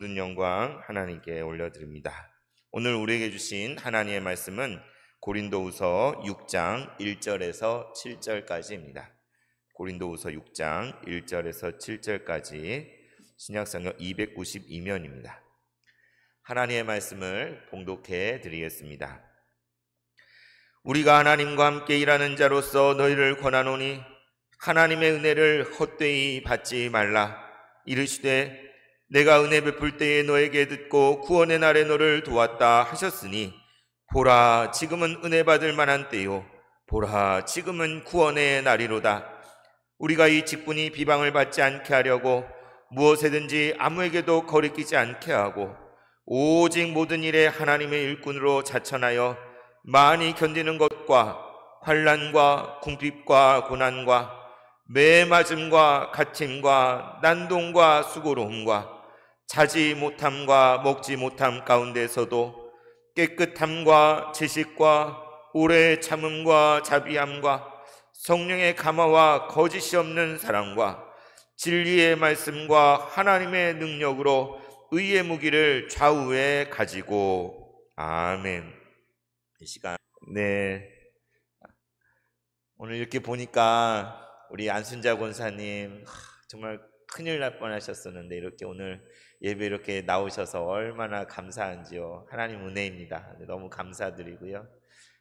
모든 영광 하나님께 올려드립니다. 오늘 우리에게 주신 하나님의 말씀은 고린도후서 6장 1절에서 7절까지입니다. 고린도후서 6장 1절에서 7절까지 신약성경 292면입니다. 하나님의 말씀을 봉독해 드리겠습니다. 우리가 하나님과 함께 일하는 자로서 너희를 권하노니 하나님의 은혜를 헛되이 받지 말라. 이르시되 내가 은혜 베풀 때에 너에게 듣고 구원의 날에 너를 도왔다 하셨으니 보라 지금은 은혜 받을 만한 때요 보라 지금은 구원의 날이로다. 우리가 이 직분이 비방을 받지 않게 하려고 무엇에든지 아무에게도 거리끼지 않게 하고 오직 모든 일에 하나님의 일꾼으로 자천하여 많이 견디는 것과 환난과 궁핍과 고난과 매맞음과 갇힘과 난동과 수고로움과 자지 못함과 먹지 못함 가운데서도 깨끗함과 지식과 오래 참음과 자비함과 성령의 감화와 거짓이 없는 사랑과 진리의 말씀과 하나님의 능력으로 의의 무기를 좌우에 가지고. 아멘. 이 시간 오늘 이렇게 보니까 우리 안순자 권사님 정말 큰일 날 뻔하셨었는데 이렇게 오늘 예배 이렇게 나오셔서 얼마나 감사한지요. 하나님 은혜입니다. 너무 감사드리고요.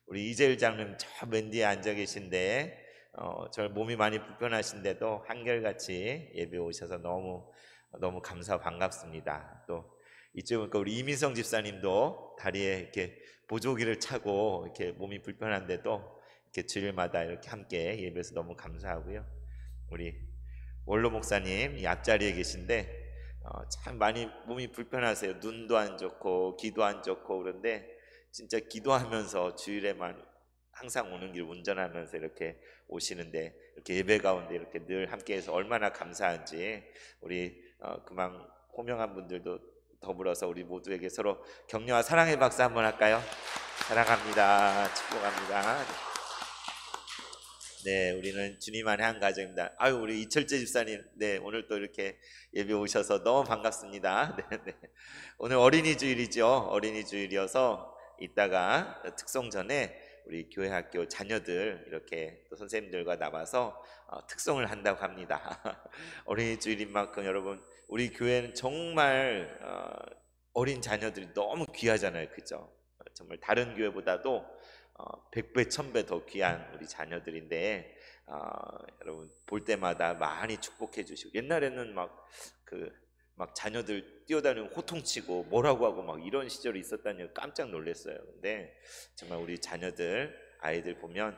우리 이재일 장로님 저 맨 뒤에 앉아 계신데 저 몸이 많이 불편하신데도 한결같이 예배 오셔서 너무 감사 반갑습니다. 또 이쪽에 보니까 우리 이민성 집사님도 다리에 이렇게 보조기를 차고 이렇게 몸이 불편한데도 이렇게 주일마다 이렇게 함께 예배해서 너무 감사하고요. 우리 원로 목사님 이 앞자리에 계신데 참 많이 몸이 불편하세요. 눈도 안 좋고 귀도 안 좋고 그런데 진짜 기도하면서 주일에만 항상 오는 길 운전하면서 이렇게 오시는데 이렇게 예배 가운데 이렇게 늘 함께해서 얼마나 감사한지 우리 금방 호명한 분들도 더불어서 우리 모두에게 서로 격려와 사랑의 박수 한번 할까요? 사랑합니다. 축복합니다. 네, 우리는 주님 안에 한 가정입니다. 아유, 우리 이철재 집사님, 네, 오늘 또 이렇게 예배 오셔서 너무 반갑습니다. 네. 오늘 어린이 주일이죠. 어린이 주일이어서 이따가 특송 전에 우리 교회 학교 자녀들 이렇게 또 선생님들과 나와서 특송을 한다고 합니다. 어린이 주일인 만큼 여러분, 우리 교회는 정말 어린 자녀들이 너무 귀하잖아요. 그죠? 정말 다른 교회보다도 100배, 1000배 더 귀한 우리 자녀들인데 여러분 볼 때마다 많이 축복해 주시고 옛날에는 막 자녀들 뛰어다니고 호통치고 뭐라고 하고 막 이런 시절이 있었다니 깜짝 놀랐어요. 근데 정말 우리 자녀들 아이들 보면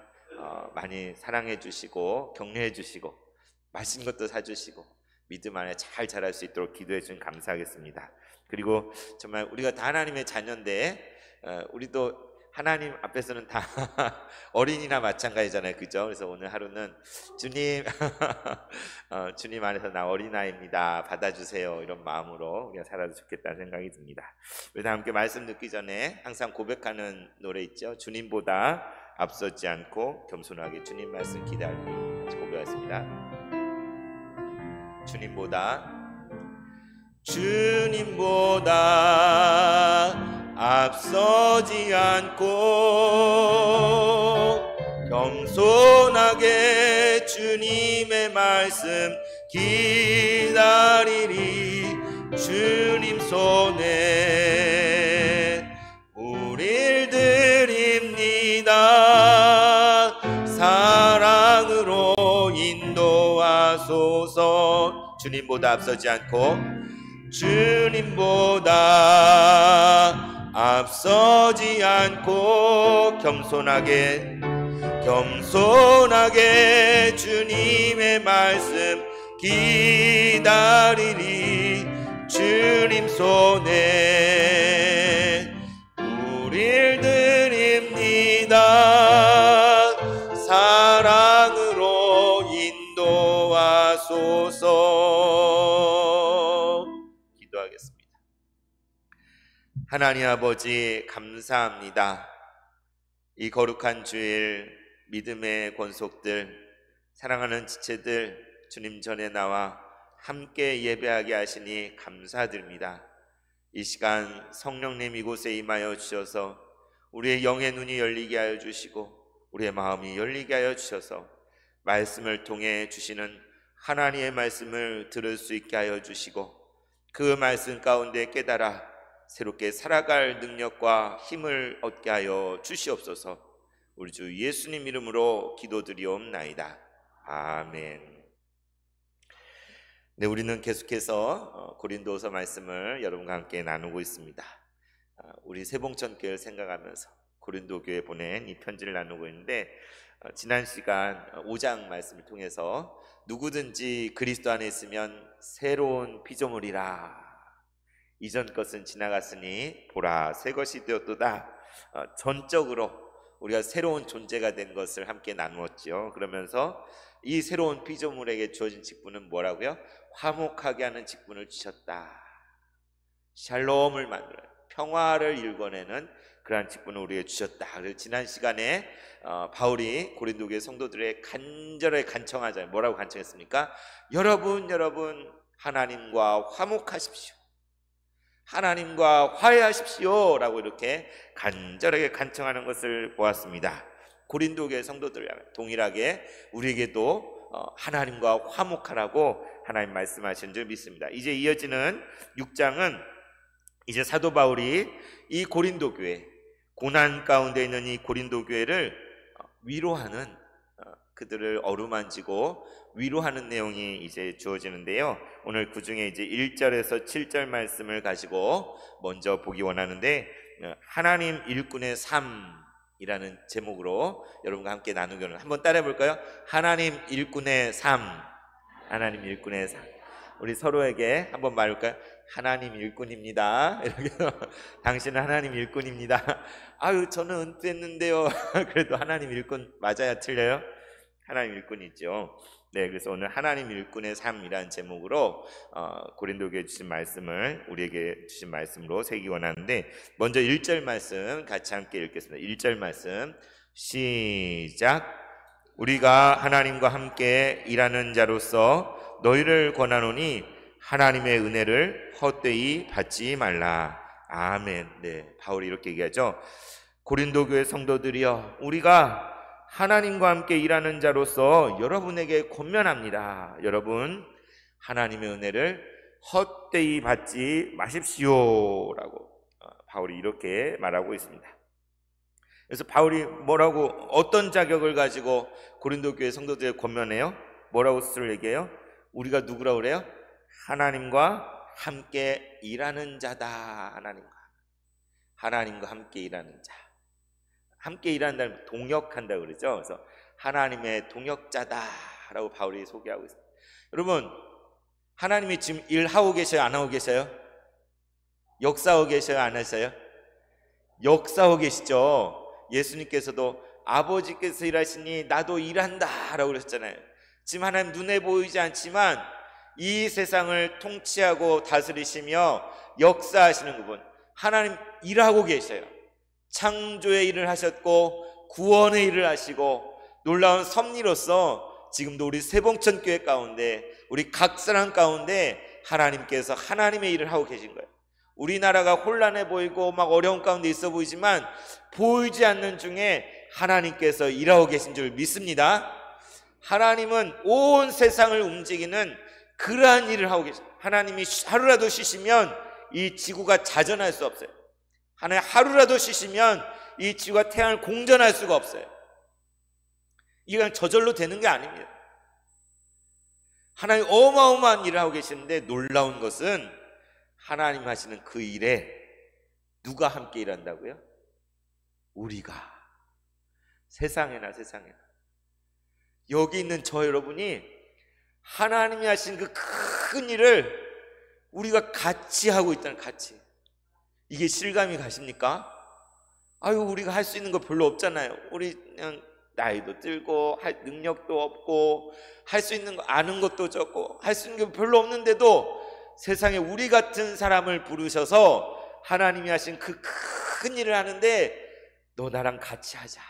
많이 사랑해 주시고 격려해 주시고 맛있는 것도 사주시고 믿음 안에 잘 자랄 수 있도록 기도해 주시면 감사하겠습니다. 그리고 정말 우리가 다 하나님의 자녀인데 우리도 하나님 앞에서는 다 어린이나 마찬가지잖아요. 그죠? 그래서 오늘 하루는 주님 주님 안에서 나 어린아이입니다. 받아주세요. 이런 마음으로 우리가 살아도 좋겠다는 생각이 듭니다. 그래서 함께 말씀 듣기 전에 항상 고백하는 노래 있죠. 주님보다 앞서지 않고 겸손하게 주님 말씀 기다리고 같이 고백하겠습니다. 주님보다 앞서지 않고 겸손하게 주님의 말씀 기다리리. 주님 손에 우릴 드립니다. 사랑으로 인도하소서. 주님보다 앞서지 않고 주님보다 앞서지 않고 겸손하게 주님의 말씀 기다리리. 주님 손에 우릴 드립니다. 사랑으로 인도하소서. 기도하겠습니다. 하나님 아버지 감사합니다. 이 거룩한 주일 믿음의 권속들 사랑하는 지체들 주님 전에 나와 함께 예배하게 하시니 감사드립니다. 이 시간 성령님 이곳에 임하여 주셔서 우리의 영의 눈이 열리게 하여 주시고 우리의 마음이 열리게 하여 주셔서 말씀을 통해 주시는 하나님의 말씀을 들을 수 있게 하여 주시고 그 말씀 가운데 깨달아 새롭게 살아갈 능력과 힘을 얻게 하여 주시옵소서. 우리 주 예수님 이름으로 기도드리옵나이다. 아멘. 네, 우리는 계속해서 고린도서 말씀을 여러분과 함께 나누고 있습니다. 우리 세봉천교회를 생각하면서 고린도 교회에 보낸 이 편지를 나누고 있는데, 지난 시간 5장 말씀을 통해서 누구든지 그리스도 안에 있으면 새로운 피조물이라, 이전 것은 지나갔으니 보라 새 것이 되었도다. 전적으로 우리가 새로운 존재가 된 것을 함께 나누었죠. 그러면서 이 새로운 피조물에게 주어진 직분은 뭐라고요? 화목하게 하는 직분을 주셨다. 샬롬을 만들어요. 평화를 일궈내는 그러한 직분을 우리에게 주셨다. 그래서 지난 시간에 바울이 고린도 교회 성도들의 간절하게 간청하잖아요. 뭐라고 간청했습니까? 여러분 하나님과 화목하십시오. 하나님과 화해하십시오 라고 이렇게 간절하게 간청하는 것을 보았습니다. 고린도 교회 성도들 동일하게 우리에게도 하나님과 화목하라고 하나님 말씀하신 줄 믿습니다. 이제 이어지는 6장은 이제 사도 바울이 이 고린도 교회, 고난 가운데 있는 이 고린도 교회를 위로하는, 그들을 어루만지고 위로하는 내용이 이제 주어지는데요. 오늘 그 중에 이제 1절에서 7절 말씀을 가지고 먼저 보기 원하는데, 하나님 일꾼의 삶이라는 제목으로 여러분과 함께 나누기를 한번 따라해 볼까요? 하나님 일꾼의 삶. 하나님 일꾼의 삶. 우리 서로에게 한번 말할까요? 하나님 일꾼입니다. 이렇게 당신은 하나님 일꾼입니다. 아유, 저는 은퇴했는데요. 그래도 하나님 일꾼 맞아야 틀려요? 하나님 일꾼이죠. 네, 그래서 오늘 하나님 일꾼의 삶이라는 제목으로 고린도교에 주신 말씀을 우리에게 주신 말씀으로 새기기 원하는데, 먼저 1절 말씀 같이 함께 읽겠습니다. 1절 말씀 시작. 우리가 하나님과 함께 일하는 자로서 너희를 권하노니 하나님의 은혜를 헛되이 받지 말라. 아멘. 네, 바울이 이렇게 얘기하죠. 고린도 교회 성도들이여, 우리가 하나님과 함께 일하는 자로서 여러분에게 권면합니다. 여러분, 하나님의 은혜를 헛되이 받지 마십시오 라고 바울이 이렇게 말하고 있습니다. 그래서 바울이 뭐라고, 어떤 자격을 가지고 고린도 교회 성도들에게 권면해요? 뭐라고 스스로 얘기해요? 우리가 누구라고 그래요? 하나님과 함께 일하는 자다. 하나님과 함께 일하는 자. 함께 일한다는 동역한다 그러죠. 그래서 하나님의 동역자다라고 바울이 소개하고 있습니다. 여러분, 하나님이 지금 일하고 계셔요? 안 하고 계셔요? 역사하고 계셔요? 안 하셔요? 역사하고 계시죠. 예수님께서도 아버지께서 일하시니 나도 일한다 라고 그러셨잖아요. 지금 하나님 눈에 보이지 않지만 이 세상을 통치하고 다스리시며 역사하시는 그분, 하나님 일하고 계셔요. 창조의 일을 하셨고 구원의 일을 하시고, 놀라운 섭리로서 지금도 우리 세봉천교회 가운데, 우리 각 사람 가운데 하나님께서 하나님의 일을 하고 계신 거예요. 우리나라가 혼란해 보이고 막 어려운 가운데 있어 보이지만 보이지 않는 중에 하나님께서 일하고 계신 줄 믿습니다. 하나님은 온 세상을 움직이는 그러한 일을 하고 계십니다. 하나님이 하루라도 쉬시면 이 지구가 자전할 수 없어요. 하나님 하루라도 쉬시면 이 지구가 태양을 공전할 수가 없어요. 이게 그냥 저절로 되는 게 아닙니다. 하나님 어마어마한 일을 하고 계시는데, 놀라운 것은 하나님 하시는 그 일에 누가 함께 일한다고요? 우리가. 세상에나 여기 있는 저 여러분이 하나님이 하신 그 큰 일을 우리가 같이 하고 있다는, 같이. 이게 실감이 가십니까? 아유, 우리가 할 수 있는 거 별로 없잖아요. 우리 그냥 나이도 들고 할 능력도 없고 할 수 있는 거 아는 것도 적고 할 수 있는 게 별로 없는데도 세상에 우리 같은 사람을 부르셔서 하나님이 하신 그 큰 일을 하는데, 너 나랑 같이 하자,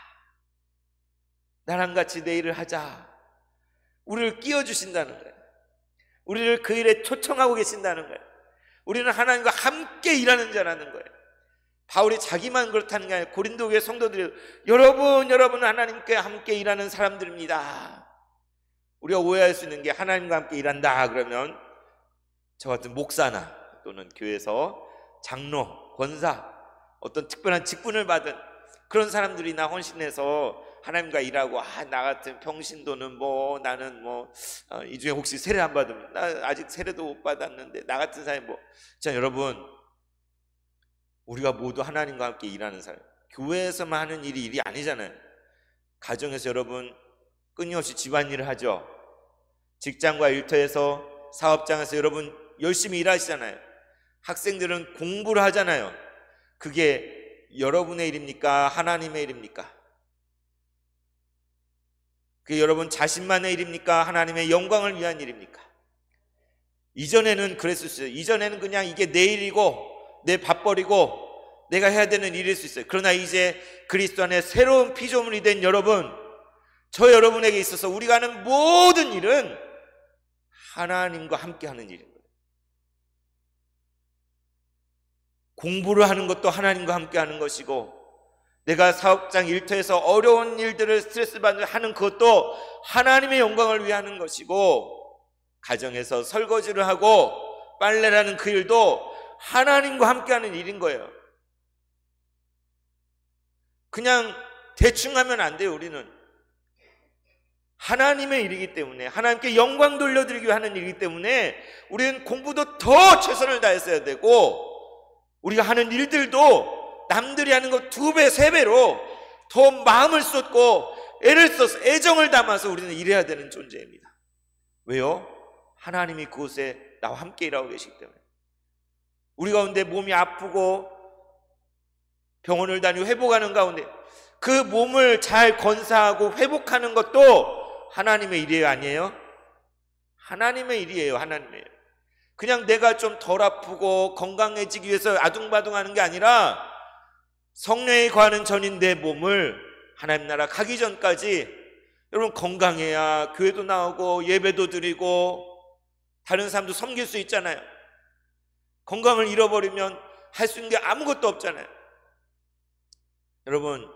나랑 같이 내 일을 하자. 우리를 끼워주신다는 거예요. 우리를 그 일에 초청하고 계신다는 거예요. 우리는 하나님과 함께 일하는 자라는 거예요. 바울이 자기만 그렇다는 게 아니라 고린도 교회 성도들이 여러분은 하나님과 함께 일하는 사람들입니다. 우리가 오해할 수 있는 게 하나님과 함께 일한다 그러면 저 같은 목사나 또는 교회에서 장로, 권사, 어떤 특별한 직분을 받은 그런 사람들이나 헌신해서 하나님과 일하고 나 같은 평신도는 나는 이 중에 혹시 세례 안 받으면 나 아직 세례도 못 받았는데 나 같은 사람이 자, 여러분, 우리가 모두 하나님과 함께 일하는 사람, 교회에서만 하는 일이 아니잖아요. 가정에서 여러분 끊임없이 집안일을 하죠. 직장과 일터에서, 사업장에서 여러분 열심히 일하시잖아요. 학생들은 공부를 하잖아요. 그게 여러분의 일입니까? 하나님의 일입니까? 그게 여러분 자신만의 일입니까? 하나님의 영광을 위한 일입니까? 이전에는 그랬을 수 있어요. 이전에는 그냥 이게 내 일이고 내 밥벌이고 내가 해야 되는 일일 수 있어요. 그러나 이제 그리스도 안에 새로운 피조물이 된 여러분, 저 여러분에게 있어서 우리가 하는 모든 일은 하나님과 함께 하는 일인 거예요. 공부를 하는 것도 하나님과 함께 하는 것이고, 내가 사업장 일터에서 어려운 일들을 스트레스 하는 그것도 하나님의 영광을 위해 하는 것이고, 가정에서 설거지를 하고 빨래라는 그 일도 하나님과 함께 하는 일인 거예요. 그냥 대충 하면 안 돼요. 우리는 하나님의 일이기 때문에, 하나님께 영광 돌려드리기 위해 하는 일이기 때문에 우리는 공부도 더 최선을 다했어야 되고, 우리가 하는 일들도 남들이 하는 것 2배, 3배로 더 마음을 쏟고 애를 써서 애정을 담아서 우리는 일해야 되는 존재입니다. 왜요? 하나님이 그곳에 나와 함께 일하고 계시기 때문에. 우리 가운데 몸이 아프고 병원을 다니고 회복하는 가운데 그 몸을 잘 건사하고 회복하는 것도 하나님의 일이에요, 아니에요? 하나님의 일이에요. 하나님의 일. 그냥 내가 좀 덜 아프고 건강해지기 위해서 아둥바둥하는 게 아니라 성령에 거하는 전인 내 몸을 하나님 나라 가기 전까지 여러분 건강해야 교회도 나오고 예배도 드리고 다른 사람도 섬길 수 있잖아요. 건강을 잃어버리면 할 수 있는 게 아무것도 없잖아요. 여러분,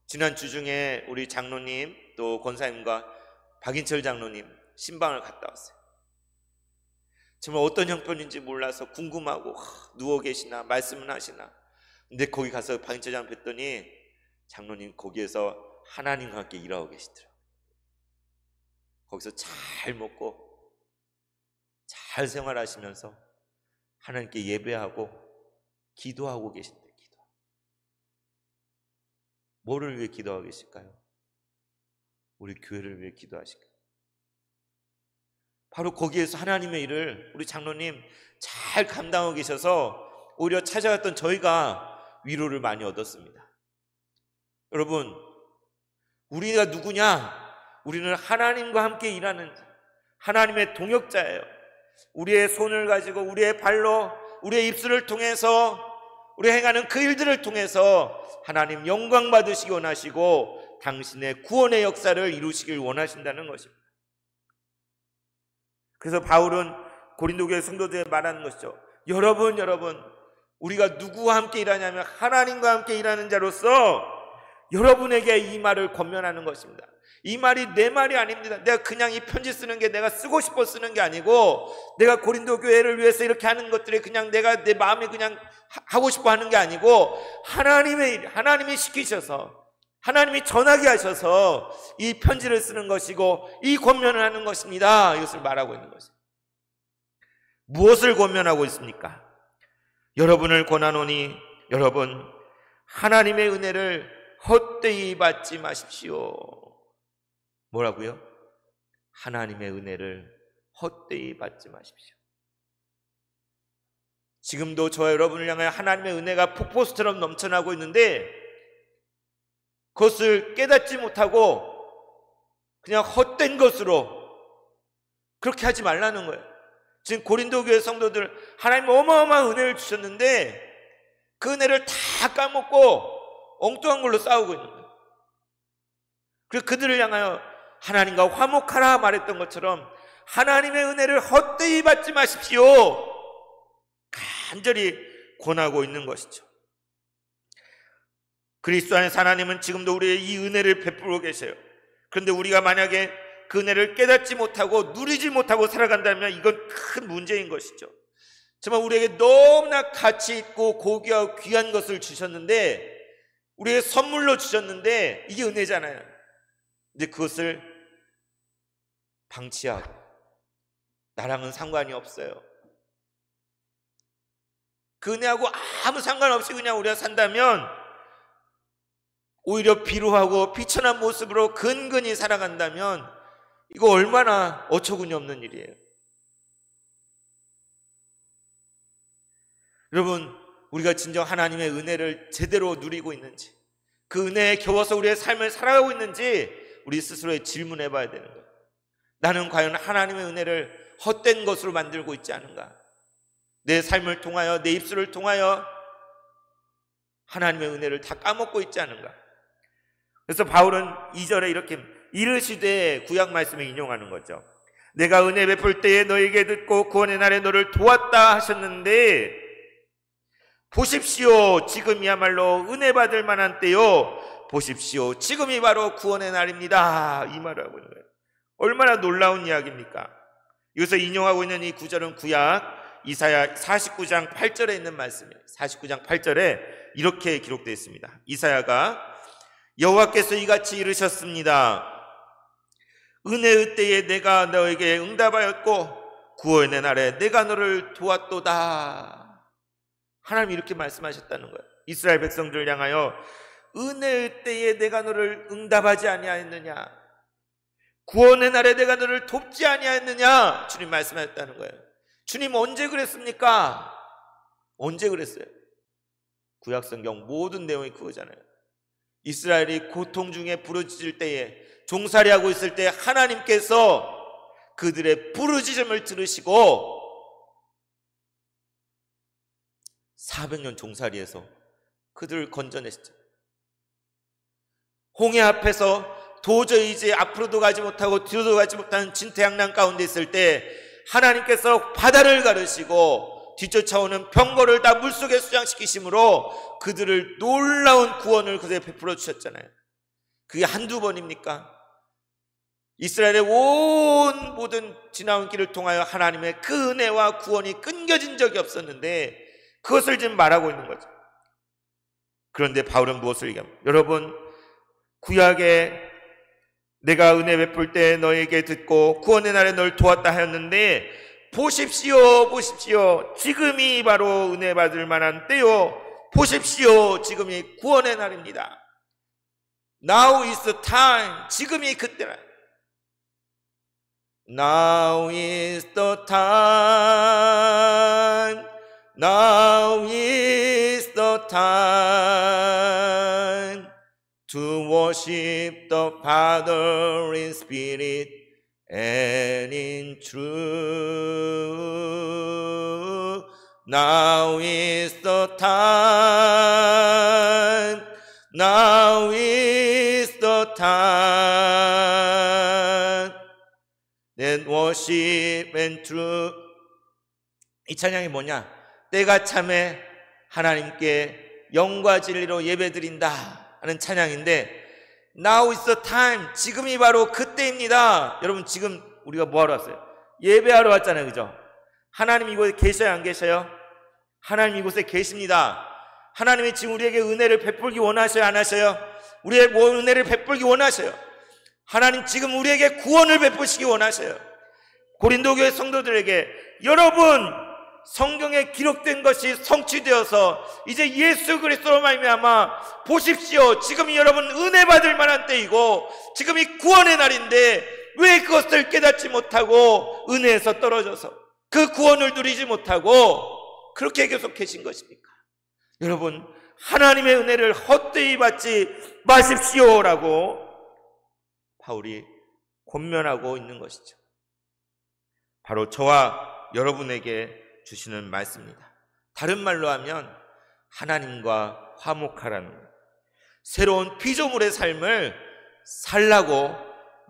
지난 주 중에 우리 장로님 또 권사님과 박인철 장로님 신방을 갔다 왔어요. 정말 어떤 형편인지 몰라서 궁금하고 누워 계시나 말씀은 하시나. 근데 거기 가서 박인철 장로 뵀더니 장로님 거기에서 하나님과 함께 일하고 계시더라고요. 거기서 잘 먹고 잘 생활하시면서 하나님께 예배하고 기도하고 계신대요. 기도. 뭐를 위해 기도하고 계실까요? 우리 교회를 위해 기도하실까요? 바로 거기에서 하나님의 일을 우리 장로님 잘 감당하고 계셔서 오히려 찾아갔던 저희가 위로를 많이 얻었습니다. 여러분, 우리가 누구냐? 우리는 하나님과 함께 일하는 하나님의 동역자예요. 우리의 손을 가지고 우리의 발로 우리의 입술을 통해서 우리 행하는 그 일들을 통해서 하나님 영광 받으시기 원하시고 당신의 구원의 역사를 이루시길 원하신다는 것입니다. 그래서 바울은 고린도 교회 성도들에게 말하는 것이죠. 여러분, 우리가 누구와 함께 일하냐면 하나님과 함께 일하는 자로서 여러분에게 이 말을 권면하는 것입니다. 이 말이 내 말이 아닙니다. 내가 그냥 이 편지 쓰는 게 내가 쓰고 싶어 쓰는 게 아니고, 내가 고린도 교회를 위해서 이렇게 하는 것들이 그냥 내가 내 마음이 그냥 하고 싶어 하는 게 아니고, 하나님의 일, 하나님이 시키셔서 하나님이 전하게 하셔서 이 편지를 쓰는 것이고 이 권면을 하는 것입니다. 이것을 말하고 있는 것입니다. 무엇을 권면하고 있습니까? 여러분을 권하노니 여러분 하나님의 은혜를 헛되이 받지 마십시오. 뭐라고요? 하나님의 은혜를 헛되이 받지 마십시오. 지금도 저와 여러분을 향해 하나님의 은혜가 폭포수처럼 넘쳐나고 있는데 그것을 깨닫지 못하고 그냥 헛된 것으로 그렇게 하지 말라는 거예요. 지금 고린도 교회 성도들 하나님 어마어마한 은혜를 주셨는데 그 은혜를 다 까먹고 엉뚱한 걸로 싸우고 있는 거예요. 그래서 그들을 향하여 하나님과 화목하라 말했던 것처럼 하나님의 은혜를 헛되이 받지 마십시오. 간절히 권하고 있는 것이죠. 그리스도 안에서 하나님은 지금도 우리의 이 은혜를 베풀고 계세요. 그런데 우리가 만약에 그 은혜를 깨닫지 못하고 누리지 못하고 살아간다면 이건 큰 문제인 것이죠. 정말 우리에게 너무나 가치 있고 고귀하고 귀한 것을 주셨는데, 우리에게 선물로 주셨는데 이게 은혜잖아요. 근데 그것을 방치하고 나랑은 상관이 없어요. 그 은혜하고 아무 상관없이 그냥 우리가 산다면 오히려 비루하고 비천한 모습으로 근근히 살아간다면 이거 얼마나 어처구니 없는 일이에요. 여러분, 우리가 진정 하나님의 은혜를 제대로 누리고 있는지, 그 은혜에 겨워서 우리의 삶을 살아가고 있는지 우리 스스로에 질문해 봐야 되는 거예요. 나는 과연 하나님의 은혜를 헛된 것으로 만들고 있지 않은가? 내 삶을 통하여, 내 입술을 통하여 하나님의 은혜를 다 까먹고 있지 않은가? 그래서 바울은 2절에 이렇게 이르시되, 구약 말씀을 인용하는 거죠. 내가 은혜 베풀 때에 너에게 듣고 구원의 날에 너를 도왔다 하셨는데 보십시오, 지금이야말로 은혜 받을 만한 때요. 보십시오, 지금이 바로 구원의 날입니다. 이 말을 하고 있는 거예요. 얼마나 놀라운 이야기입니까? 여기서 인용하고 있는 이 구절은 구약 이사야 49장 8절에 있는 말씀이에요. 49장 8절에 이렇게 기록되어 있습니다. 이사야가 여호와께서 이같이 이르셨습니다. 은혜의 때에 내가 너에게 응답하였고 구원의 날에 내가 너를 도왔도다. 하나님이 이렇게 말씀하셨다는 거예요. 이스라엘 백성들을 향하여 은혜의 때에 내가 너를 응답하지 아니하였느냐, 구원의 날에 내가 너를 돕지 아니하였느냐, 주님 말씀하셨다는 거예요. 주님 언제 그랬습니까? 언제 그랬어요? 구약성경 모든 내용이 그거잖아요. 이스라엘이 고통 중에 부르짖을 때에, 종살이하고 있을 때 하나님께서 그들의 부르짖음을 들으시고 400년 종살이에서 그들을 건져내시죠. 홍해 앞에서 도저히 이제 앞으로도 가지 못하고 뒤로도 가지 못하는 진퇴양난 가운데 있을 때 하나님께서 바다를 가르시고 뒤쫓아오는 병거를 다 물속에 수장시키심으로 그들을 놀라운 구원을 그들에 베풀어 주셨잖아요. 그게 한두 번입니까? 이스라엘의 온 모든 지나온 길을 통하여 하나님의 그 은혜와 구원이 끊겨진 적이 없었는데 그것을 지금 말하고 있는 거죠. 그런데 바울은 무엇을 얘기합니까? 여러분, 구약에 내가 은혜 베풀 때 너에게 듣고 구원의 날에 널 도왔다 하였는데 보십시오, 보십시오, 지금이 바로 은혜 받을 만한 때요. 보십시오, 지금이 구원의 날입니다. Now is the time. 지금이 그때라. Now is the time. Now is the time to worship the Father in spirit and in truth. Now is the time. Now is the time that worship and truth. 이 찬양이 뭐냐? 때가 참에 하나님께 영과 진리로 예배드린다 하는 찬양인데, Now is the time. 지금이 바로 그때입니다. 여러분, 지금 우리가 뭐하러 왔어요? 예배하러 왔잖아요, 그죠? 하나님 이곳에 계셔요, 안 계셔요? 하나님 이곳에 계십니다. 하나님이 지금 우리에게 은혜를 베풀기 원하셔요, 안 하셔요? 우리의 은혜를 베풀기 원하셔요. 하나님 지금 우리에게 구원을 베푸시기 원하셔요. 고린도 교회 성도들에게, 여러분, 성경에 기록된 것이 성취되어서 이제 예수 그리스도로 말미암아 보십시오, 지금이 여러분 은혜 받을 만한 때이고 지금이 구원의 날인데 왜 그것을 깨닫지 못하고 은혜에서 떨어져서 그 구원을 누리지 못하고 그렇게 계속 계신 것입니까? 여러분, 하나님의 은혜를 헛되이 받지 마십시오라고 바울이 권면하고 있는 것이죠. 바로 저와 여러분에게 주시는 말씀입니다. 다른 말로 하면 하나님과 화목하라는 거예요. 새로운 피조물의 삶을 살라고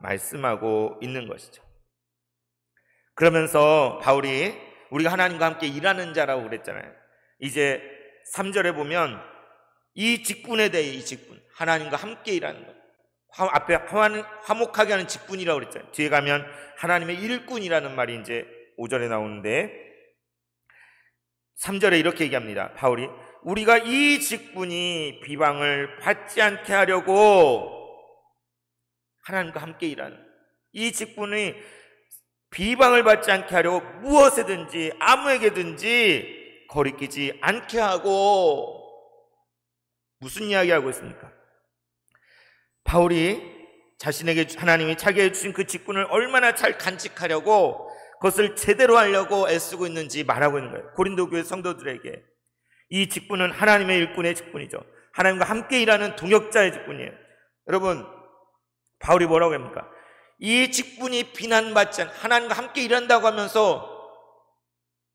말씀하고 있는 것이죠. 그러면서 바울이 우리가 하나님과 함께 일하는 자라고 그랬잖아요. 이제 3절에 보면 이 직분에 대해, 이 직분, 하나님과 함께 일하는 것, 앞에 화목하게 하는 직분이라고 그랬잖아요. 뒤에 가면 하나님의 일꾼이라는 말이 이제 5절에 나오는데 3절에 이렇게 얘기합니다. 바울이 우리가 이 직분이 비방을 받지 않게 하려고 하나님과 함께 일하는 이 직분이 비방을 받지 않게 하려고 무엇에든지 아무에게든지 거리끼지 않게 하고, 무슨 이야기하고 있습니까? 바울이 자신에게 하나님이 자기에게 주신 그 직분을 얼마나 잘 간직하려고, 그것을 제대로 하려고 애쓰고 있는지 말하고 있는 거예요. 고린도 교회 성도들에게 이 직분은 하나님의 일꾼의 직분이죠. 하나님과 함께 일하는 동역자의 직분이에요. 여러분, 바울이 뭐라고 합니까? 이 직분이 비난받지 않, 하나님과 함께 일한다고 하면서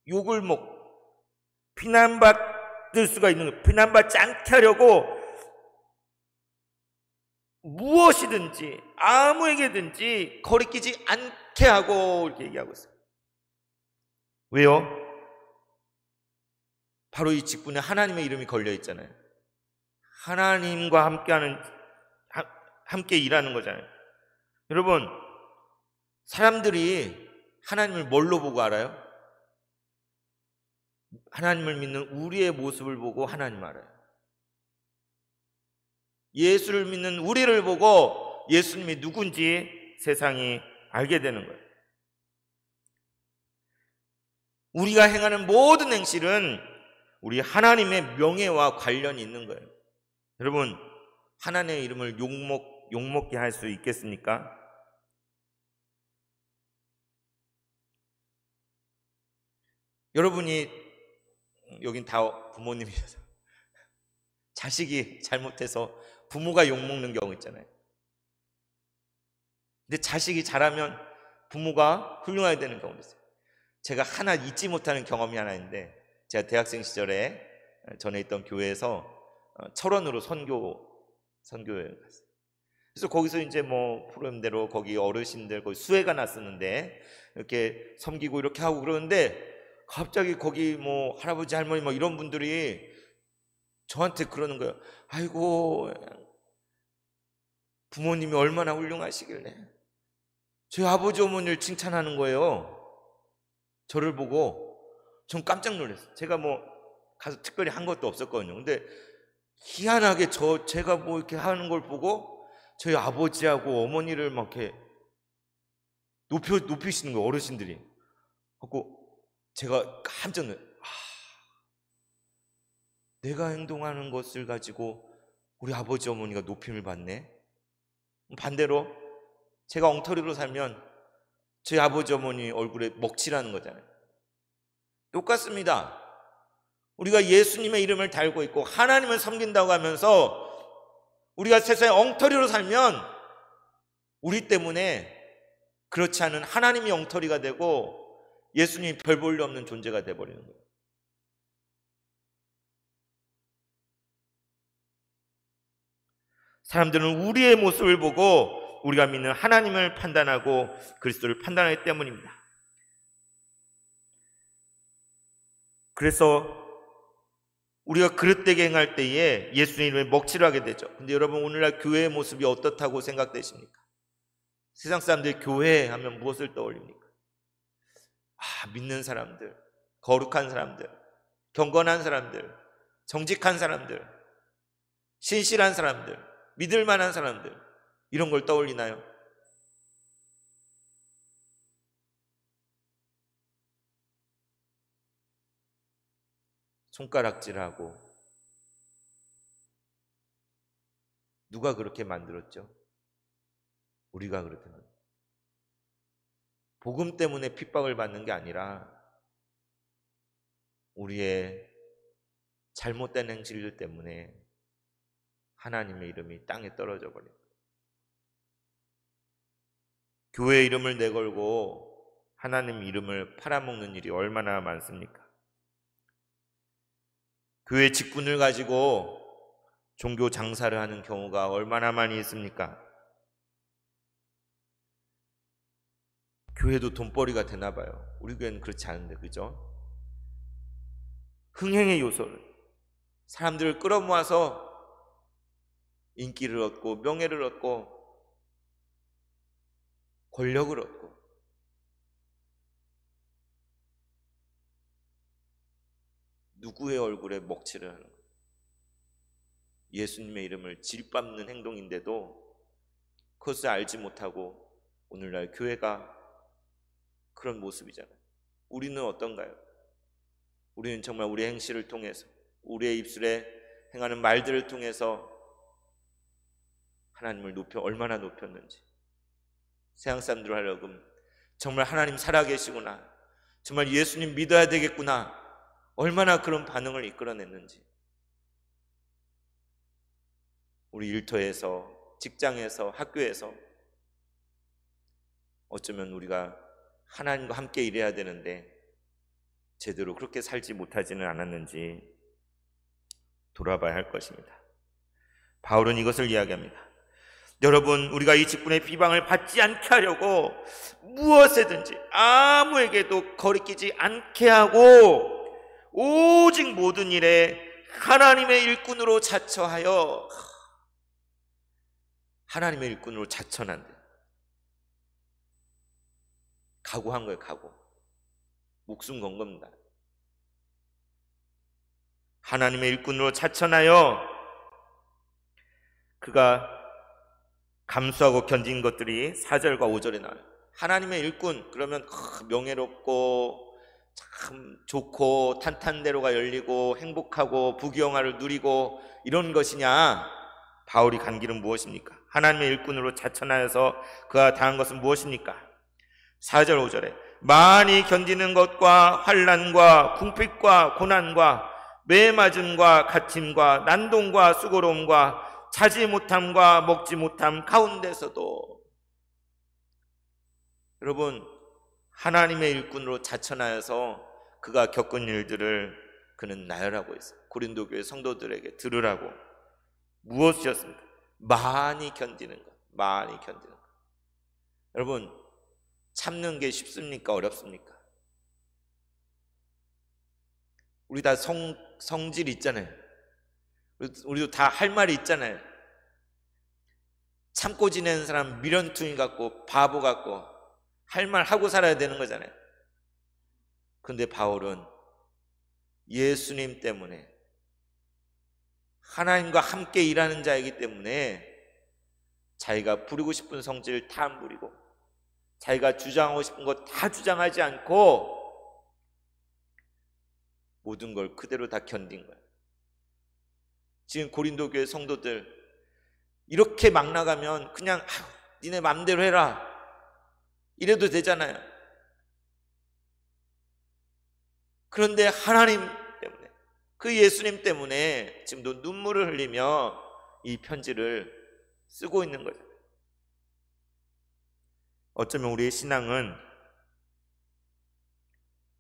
욕을 먹고 비난받을 수가 있는 거예요. 비난받지 않게 하려고 무엇이든지 아무에게든지 거리끼지 않게 하고, 이렇게 얘기하고 있어요. 왜요? 바로 이 직분에 하나님의 이름이 걸려 있잖아요. 하나님과 함께 일하는 거잖아요. 여러분, 사람들이 하나님을 뭘로 보고 알아요? 하나님을 믿는 우리의 모습을 보고 하나님을 알아요. 예수를 믿는 우리를 보고 예수님이 누군지 세상이 알게 되는 거예요. 우리가 행하는 모든 행실은 우리 하나님의 명예와 관련이 있는 거예요. 여러분, 하나님의 이름을 욕먹게 할 수 있겠습니까? 여러분이, 여긴 다 부모님이셔서 자식이 잘못해서 부모가 욕먹는 경우 있잖아요. 근데 자식이 잘하면 부모가 훌륭해야 되는 경우도 있어요. 제가 하나 잊지 못하는 경험이 하나 있는데, 제가 대학생 시절에 전에 있던 교회에서 철원으로 선교여행 갔어요. 그래서 거기서 이제 뭐 프로그램대로 거기 어르신들 거기 수회가 났었는데 이렇게 섬기고 이렇게 하고 그러는데, 갑자기 거기 뭐 할아버지 할머니 뭐 이런 분들이 저한테 그러는 거예요. 아이고, 부모님이 얼마나 훌륭하시길래. 저희 아버지 어머니를 칭찬하는 거예요. 저를 보고. 전 깜짝 놀랐어요. 제가 뭐 가서 특별히 한 것도 없었거든요. 근데 희한하게 제가 뭐 이렇게 하는 걸 보고 저희 아버지하고 어머니를 막 이렇게 높이시는 거예요, 어르신들이. 그래서 제가 깜짝 놀랐어요. 내가 행동하는 것을 가지고 우리 아버지 어머니가 높임을 받네. 반대로 제가 엉터리로 살면 저희 아버지 어머니 얼굴에 먹칠하는 거잖아요. 똑같습니다. 우리가 예수님의 이름을 달고 있고 하나님을 섬긴다고 하면서 우리가 세상에 엉터리로 살면 우리 때문에 그렇지 않은 하나님이 엉터리가 되고 예수님이 별 볼 일 없는 존재가 되어버리는 거예요. 사람들은 우리의 모습을 보고 우리가 믿는 하나님을 판단하고 그리스도를 판단하기 때문입니다. 그래서 우리가 그릇되게 행할 때에 예수님의 이름에 먹칠을 하게 되죠. 근데 여러분, 오늘날 교회의 모습이 어떻다고 생각되십니까? 세상 사람들이 교회 하면 무엇을 떠올립니까? 믿는 사람들, 거룩한 사람들, 경건한 사람들, 정직한 사람들, 신실한 사람들, 믿을 만한 사람들, 이런 걸 떠올리나요? 손가락질하고. 누가 그렇게 만들었죠? 우리가 그렇게 만들었죠. 복음 때문에 핍박을 받는 게 아니라 우리의 잘못된 행실들 때문에 하나님의 이름이 땅에 떨어져 버린 거예요. 교회 이름을 내걸고 하나님 이름을 팔아먹는 일이 얼마나 많습니까? 교회 직분을 가지고 종교 장사를 하는 경우가 얼마나 많이 있습니까? 교회도 돈벌이가 되나 봐요. 우리 교회는 그렇지 않은데, 그죠? 흥행의 요소를, 사람들을 끌어모아서 인기를 얻고 명예를 얻고 권력을 얻고, 누구의 얼굴에 먹칠을 하는 거예요. 예수님의 이름을 질밟는 행동인데도 그것을 알지 못하고 오늘날 교회가 그런 모습이잖아요. 우리는 어떤가요? 우리는 정말 우리의 행실을 통해서, 우리의 입술에 행하는 말들을 통해서 하나님을 얼마나 높였는지, 세상 사람들 하여금 정말 하나님 살아계시구나, 정말 예수님 믿어야 되겠구나, 얼마나 그런 반응을 이끌어냈는지. 우리 일터에서, 직장에서, 학교에서 어쩌면 우리가 하나님과 함께 일해야 되는데 제대로 그렇게 살지 못하지는 않았는지 돌아봐야 할 것입니다. 바울은 이것을 이야기합니다. 여러분, 우리가 이 직분의 비방을 받지 않게 하려고 무엇이든지 아무에게도 거리끼지 않게 하고 오직 모든 일에 하나님의 일꾼으로 자처하여, 하나님의 일꾼으로 자처한대. 각오한 거예요. 각오. 목숨 건 겁니다. 하나님의 일꾼으로 자처하여 그가 감수하고 견딘 것들이 4절과 5절에 나와요. 하나님의 일꾼, 그러면 명예롭고 참 좋고 탄탄대로가 열리고 행복하고 부귀영화를 누리고 이런 것이냐? 바울이 간 길은 무엇입니까? 하나님의 일꾼으로 자처하여서 그가 당한 것은 무엇입니까? 4절 5절에 많이 견디는 것과 환난과 궁핍과 고난과 매맞음과 갇힘과 난동과 수고로움과 자지 못함과 먹지 못함 가운데서도, 여러분, 하나님의 일꾼으로 자처하여서 그가 겪은 일들을 그는 나열하고 있어요. 고린도 교회 성도들에게 들으라고. 무엇이었습니까? 많이 견디는 것, 많이 견디는 것. 여러분, 참는 게 쉽습니까? 어렵습니까? 우리 다 성질 있잖아요. 우리도 다 할 말이 있잖아요. 참고 지내는 사람 미련퉁이 같고 바보 같고 할 말 하고 살아야 되는 거잖아요. 그런데 바울은 예수님 때문에, 하나님과 함께 일하는 자이기 때문에 자기가 부리고 싶은 성질을 다 안 부리고 자기가 주장하고 싶은 거 다 주장하지 않고 모든 걸 그대로 다 견딘 거예요. 지금 고린도 교회 성도들 이렇게 막 나가면 그냥 니네 맘대로 해라 이래도 되잖아요. 그런데 하나님 때문에, 그 예수님 때문에 지금도 눈물을 흘리며 이 편지를 쓰고 있는 거죠. 어쩌면 우리의 신앙은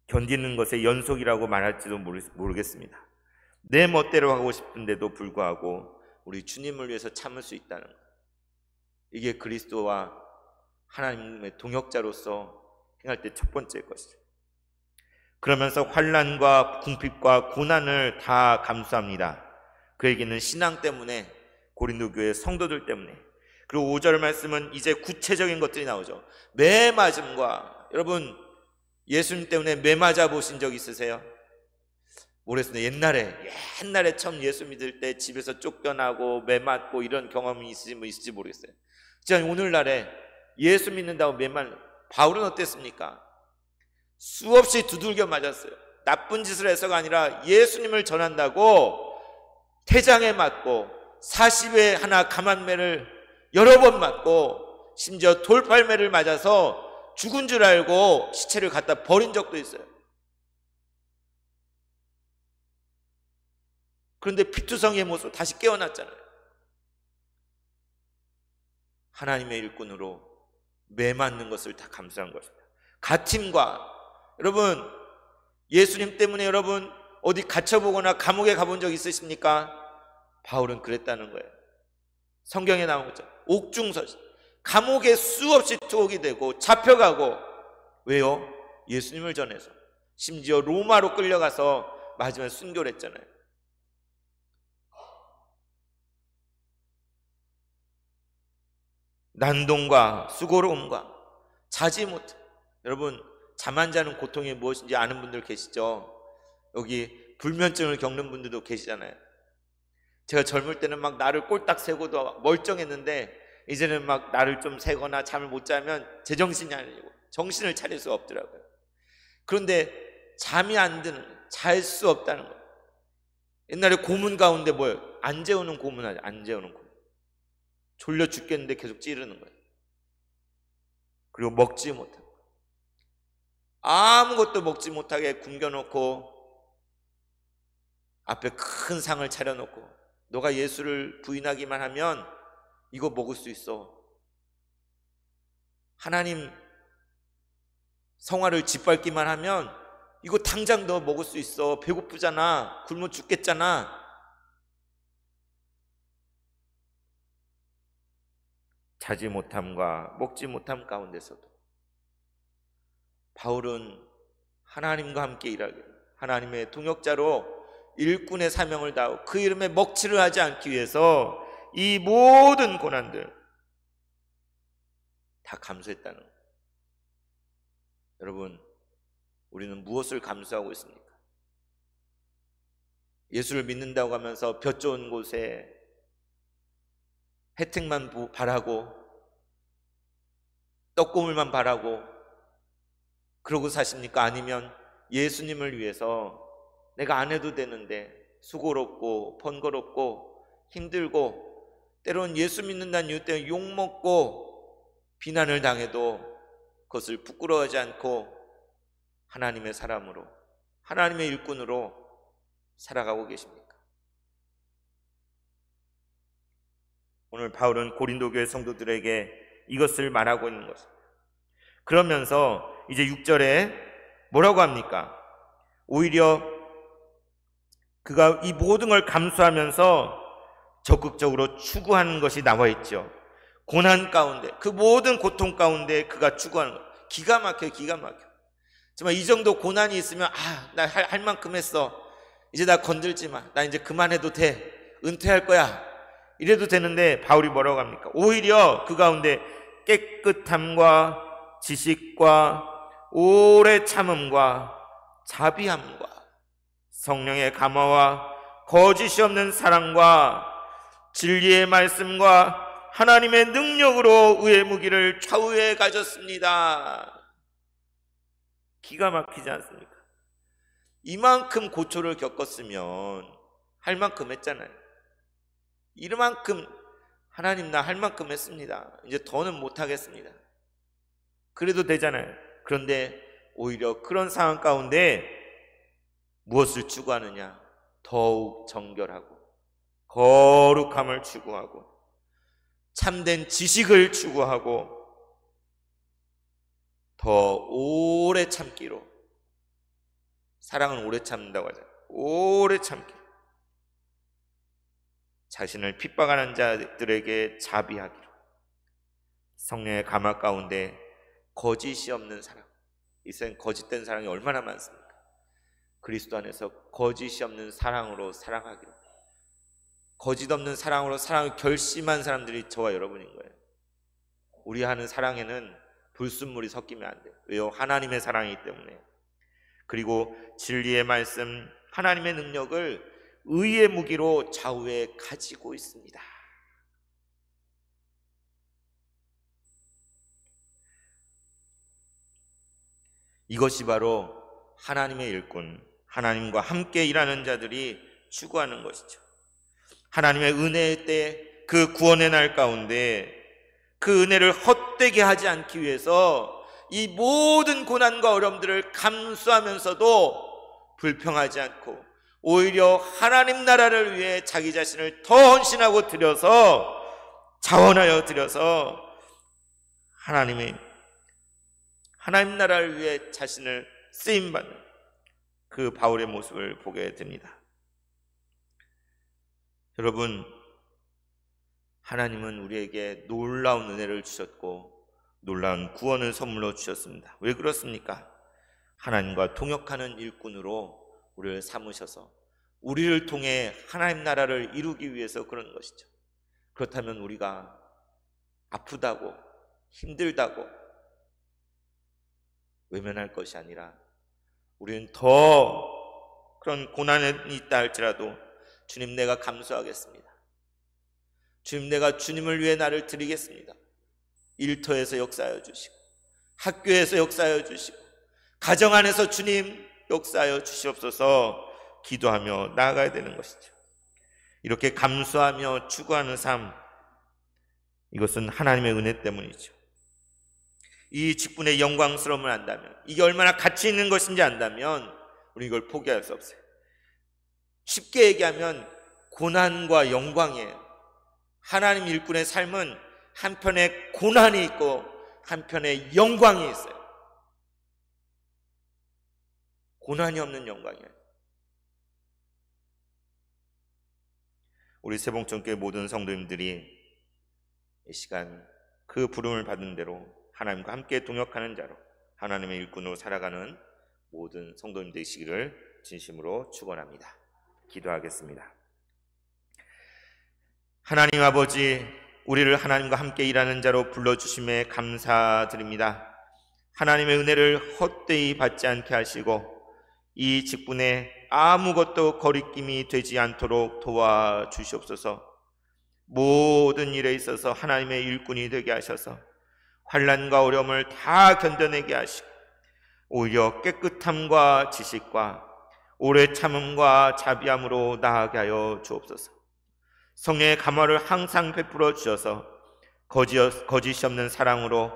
견디는 것의 연속이라고 말할지도 모르겠습니다. 내 멋대로 하고 싶은데도 불구하고 우리 주님을 위해서 참을 수 있다는 것, 이게 그리스도와 하나님의 동역자로서 행할 때 첫 번째일 것이죠. 그러면서 환난과 궁핍과 고난을 다 감수합니다. 그에게는 신앙 때문에, 고린도 교회 성도들 때문에. 그리고 5절 말씀은 이제 구체적인 것들이 나오죠. 매맞음과, 여러분 예수님 때문에 매맞아 보신 적 있으세요? 모르겠습니다. 옛날에 처음 예수 믿을 때 집에서 쫓겨나고 매맞고 이런 경험이 있을지 모르겠어요. 진짜 오늘날에 예수 믿는다고 바울은 어땠습니까? 수없이 두들겨 맞았어요. 나쁜 짓을 해서가 아니라 예수님을 전한다고 태장에 맞고 40회 하나 감한매를 여러 번 맞고 심지어 돌팔매를 맞아서 죽은 줄 알고 시체를 갖다 버린 적도 있어요. 그런데 피투성이의 모습 다시 깨어났잖아요. 하나님의 일꾼으로 매맞는 것을 다 감수한 것입니다. 갇힘과, 여러분 예수님 때문에 여러분 어디 갇혀보거나 감옥에 가본 적 있으십니까? 바울은 그랬다는 거예요. 성경에 나온 거죠. 옥중서신, 감옥에 수없이 투옥이 되고 잡혀가고, 왜요? 예수님을 전해서. 심지어 로마로 끌려가서 마지막에 순교를 했잖아요. 난동과 수고로움과 자지 못. 여러분, 잠 안 자는 고통이 무엇인지 아는 분들 계시죠? 여기 불면증을 겪는 분들도 계시잖아요. 제가 젊을 때는 막 나를 꼴딱 세고도 멀쩡했는데 이제는 막 나를 좀 세거나 잠을 못 자면 제정신이 아니고 정신을 차릴 수가 없더라고요. 그런데 잠이 안 드는, 잘 수 없다는 거예요. 옛날에 고문 가운데 뭐예요? 안 재우는 고문 하죠. 안 재우는 고문. 졸려 죽겠는데 계속 찌르는 거예요. 그리고 먹지 못하고 아무것도 먹지 못하게 굶겨놓고 앞에 큰 상을 차려놓고 너가 예수를 부인하기만 하면 이거 먹을 수 있어. 하나님 성화를 짓밟기만 하면 이거 당장 너 먹을 수 있어. 배고프잖아. 굶어 죽겠잖아. 자지 못함과 먹지 못함 가운데서도 바울은 하나님과 함께 일하기를, 하나님의 동역자로 일꾼의 사명을 다하고 그 이름에 먹칠을 하지 않기 위해서 이 모든 고난들 다 감수했다는 거예요. 여러분, 우리는 무엇을 감수하고 있습니까? 예수를 믿는다고 하면서 볕 좋은 곳에 혜택만 바라고 떡고물만 바라고 그러고 사십니까? 아니면 예수님을 위해서 내가 안 해도 되는데 수고롭고 번거롭고 힘들고 때로는 예수 믿는다는 이유 때문에 욕먹고 비난을 당해도 그것을 부끄러워하지 않고 하나님의 사람으로, 하나님의 일꾼으로 살아가고 계십니까? 오늘 바울은 고린도 교회 성도들에게 이것을 말하고 있는 것입니다. 그러면서 이제 6절에 뭐라고 합니까? 오히려 그가 이 모든 걸 감수하면서 적극적으로 추구하는 것이 나와 있죠. 고난 가운데, 그 모든 고통 가운데 그가 추구하는 것. 기가 막혀요. 기가 막혀. 정말 이 정도 고난이 있으면 나 할 만큼 했어. 이제 나 건들지 마. 나 이제 그만해도 돼. 은퇴할 거야. 이래도 되는데 바울이 뭐라고 합니까? 오히려 그 가운데 깨끗함과 지식과 오래 참음과 자비함과 성령의 감화와 거짓이 없는 사랑과 진리의 말씀과 하나님의 능력으로 의의 무기를 좌우에 가졌습니다. 기가 막히지 않습니까? 이만큼 고초를 겪었으면 할 만큼 했잖아요. 이만큼 하나님 나 할 만큼 했습니다. 이제 더는 못하겠습니다. 그래도 되잖아요. 그런데 오히려 그런 상황 가운데 무엇을 추구하느냐? 더욱 정결하고 거룩함을 추구하고 참된 지식을 추구하고 더 오래 참기로. 사랑은 오래 참는다고 하잖아요. 오래 참기. 자신을 핍박하는 자들에게 자비하기로. 성령의 감화 가운데 거짓이 없는 사랑. 이 세상 거짓된 사랑이 얼마나 많습니까? 그리스도 안에서 거짓이 없는 사랑으로 사랑하기로. 거짓 없는 사랑으로 사랑을 결심한 사람들이 저와 여러분인 거예요. 우리 하는 사랑에는 불순물이 섞이면 안 돼요. 왜요? 하나님의 사랑이기 때문에. 그리고 진리의 말씀, 하나님의 능력을 의의 무기로 좌우에 가지고 있습니다. 이것이 바로 하나님의 일꾼, 하나님과 함께 일하는 자들이 추구하는 것이죠. 하나님의 은혜의 때 그 구원의 날 가운데 그 은혜를 헛되게 하지 않기 위해서 이 모든 고난과 어려움들을 감수하면서도 불평하지 않고 오히려 하나님 나라를 위해 자기 자신을 더 헌신하고 드려서 자원하여 드려서 하나님 나라를 위해 자신을 쓰임받는 그 바울의 모습을 보게 됩니다. 여러분, 하나님은 우리에게 놀라운 은혜를 주셨고 놀라운 구원을 선물로 주셨습니다. 왜 그렇습니까? 하나님과 통역하는 일꾼으로 우리를 삼으셔서 우리를 통해 하나님 나라를 이루기 위해서 그런 것이죠. 그렇다면 우리가 아프다고 힘들다고 외면할 것이 아니라 우리는 더 그런 고난이 있다 할지라도 주님, 내가 감수하겠습니다. 주님, 내가 주님을 위해 나를 드리겠습니다. 일터에서 역사하여 주시고 학교에서 역사하여 주시고 가정 안에서 주님 역사하여 주시옵소서 기도하며 나아가야 되는 것이죠. 이렇게 감수하며 추구하는 삶, 이것은 하나님의 은혜 때문이죠. 이 직분의 영광스러움을 안다면, 이게 얼마나 가치 있는 것인지 안다면 우리 이걸 포기할 수 없어요. 쉽게 얘기하면 고난과 영광이에요. 하나님 일꾼의 삶은 한편에 고난이 있고 한편에 영광이 있어요. 고난이 없는 영광이에요. 우리 세봉천교회 모든 성도님들이 이 시간 그 부름을 받은 대로 하나님과 함께 동역하는 자로 하나님의 일꾼으로 살아가는 모든 성도님 되시기를 진심으로 축원합니다. 기도하겠습니다. 하나님 아버지, 우리를 하나님과 함께 일하는 자로 불러주심에 감사드립니다. 하나님의 은혜를 헛되이 받지 않게 하시고 이 직분에 아무것도 거리낌이 되지 않도록 도와주시옵소서. 모든 일에 있어서 하나님의 일꾼이 되게 하셔서 환난과 어려움을 다 견뎌내게 하시고 오히려 깨끗함과 지식과 오래 참음과 자비함으로 나아가게 하여 주옵소서. 성령의 감화를 항상 베풀어 주셔서 거짓이 없는 사랑으로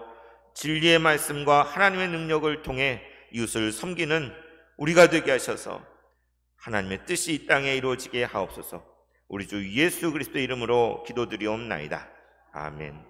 진리의 말씀과 하나님의 능력을 통해 이웃을 섬기는 우리가 되게 하셔서 하나님의 뜻이 이 땅에 이루어지게 하옵소서. 우리 주 예수 그리스도의 이름으로 기도드리옵나이다. 아멘.